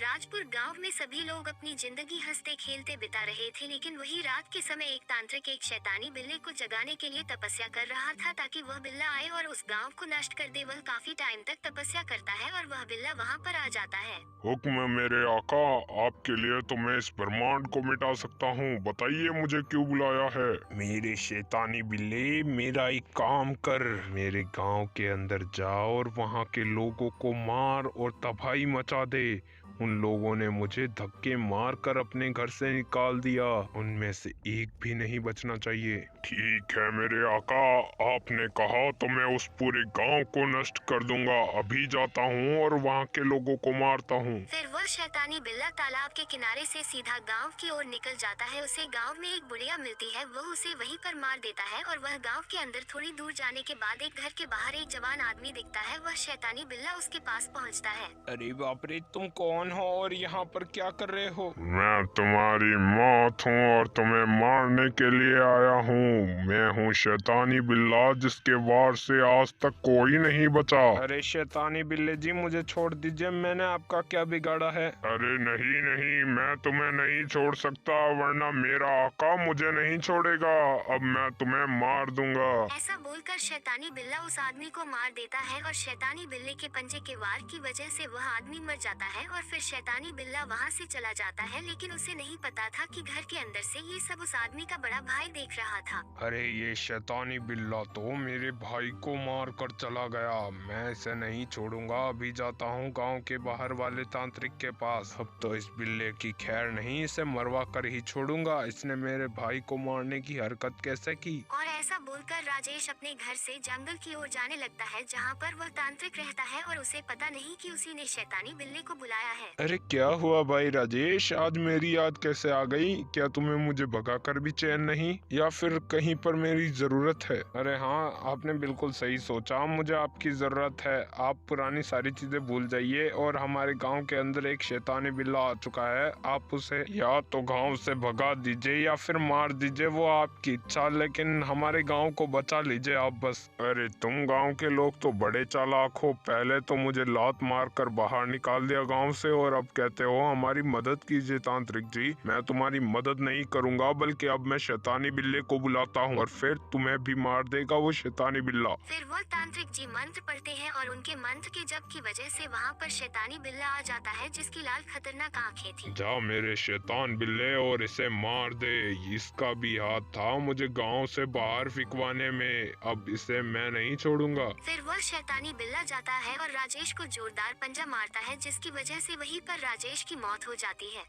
राजपुर गांव में सभी लोग अपनी जिंदगी हंसते खेलते बिता रहे थे, लेकिन वही रात के समय एक तांत्रिक एक शैतानी बिल्ली को जगाने के लिए तपस्या कर रहा था ताकि वह बिल्ला आए और उस गांव को नष्ट कर दे। वह काफी टाइम तक तपस्या करता है और वह बिल्ला वहां पर आ जाता है। हुक्म है मेरे आका, आपके लिए तो मैं इस ब्रह्मांड को मिटा सकता हूँ। बताइए मुझे क्यों बुलाया है। मेरे शैतानी बिल्ले, मेरा एक काम कर, मेरे गांव के अंदर जा और वहाँ के लोगों को मार और तबाही मचा दे। उन लोगों ने मुझे धक्के मार कर अपने घर से निकाल दिया, उनमें से एक भी नहीं बचना चाहिए। ठीक है मेरे आका, आपने कहा तो मैं उस पूरे गांव को नष्ट कर दूंगा। अभी जाता हूँ और वहाँ के लोगों को मारता हूँ। फिर वह शैतानी बिल्ला तालाब के किनारे से सीधा गांव की ओर निकल जाता है। उसे गांव में एक बुढ़िया मिलती है, वह उसे वहीं पर मार देता है और वह गांव के अंदर थोड़ी दूर जाने के बाद एक घर के बाहर एक जवान आदमी दिखता है। वह शैतानी बिल्ला उसके पास पहुंचता है। अरे बाप रे, तुम कौन हो और यहाँ पर क्या कर रहे हो? मैं तुम्हारी मौत हूँ और तुम्हें मारने के लिए आया हूँ। मैं हूँ शैतानी बिल्ला, जिसके वार से आज तक कोई नहीं बचा। अरे शैतानी बिल्ले जी, मुझे छोड़ दीजिए, मैंने आपका क्या बिगाड़ा है? अरे नहीं नहीं, मैं तुम्हें नहीं छोड़ सकता, वरना मेरा आका मुझे नहीं छोड़ेगा। अब मैं तुम्हें मार दूंगा। ऐसा बोलकर शैतानी बिल्ला उस आदमी को मार देता है और शैतानी बिल्ले के पंजे के वार की वजह से वह आदमी मर जाता है। और फिर शैतानी बिल्ला वहां से चला जाता है, लेकिन उसे नहीं पता था कि घर के अंदर से ये सब उस आदमी का बड़ा भाई देख रहा था। अरे ये शैतानी बिल्ला तो मेरे भाई को मार कर चला गया, मैं इसे नहीं छोड़ूंगा। अभी जाता हूँ गांव के बाहर वाले तांत्रिक के पास। अब तो इस बिल्ले की खैर नहीं, इसे मरवा कर ही छोड़ूंगा। इसने मेरे भाई को मारने की हरकत कैसे की? और ऐसा बोलकर राजेश अपने घर से जंगल की ओर जाने लगता है, जहाँ पर वह तांत्रिक रहता है और उसे पता नहीं कि उसी ने शैतानी बिल्ले को बुलाया है। अरे क्या हुआ भाई राजेश, आज मेरी याद कैसे आ गई? क्या तुम्हें मुझे भगाकर भी चैन नहीं, या फिर कहीं पर मेरी जरूरत है? अरे हाँ, आपने बिल्कुल सही सोचा, मुझे आपकी जरूरत है। आप पुरानी सारी चीजें भूल जाइए और हमारे गांव के अंदर एक शैतानी बिल्ला आ चुका है। आप उसे या तो गांव से भगा दीजिए या फिर मार दीजिए, वो आपकी इच्छा, लेकिन हमारे गांव को बचा लीजिए आप बस। अरे तुम गांव के लोग तो बड़े चालाक हो। पहले तो मुझे लात मार कर बाहर निकाल दिया गांव से, और अब कहते हो हमारी मदद कीजिए। तांत्रिक जी, मैं तुम्हारी मदद नहीं करूंगा, बल्कि अब मैं शैतानी बिल्ले को बुलाता हूँ और फिर तुम्हें भी मार देगा वो शैतानी बिल्ला। फिर वह तांत्रिक जी मंत्र पढ़ते हैं और उनके मंत्र के जप की वजह से वहाँ पर शैतानी बिल्ला आ जाता है, जिसकी लाल खतरनाक आंखें थी। जा मेरे शैतान बिल्ले और इसे मार दे। इसका भी हाथ था मुझे गांव से बाहर फिकवाने में, अब इसे मैं नहीं छोड़ूंगा। फिर वह शैतानी बिल्ला जाता है और राजेश को जोरदार पंजा मारता है, जिसकी वजह से वहीं पर राजेश की मौत हो जाती है।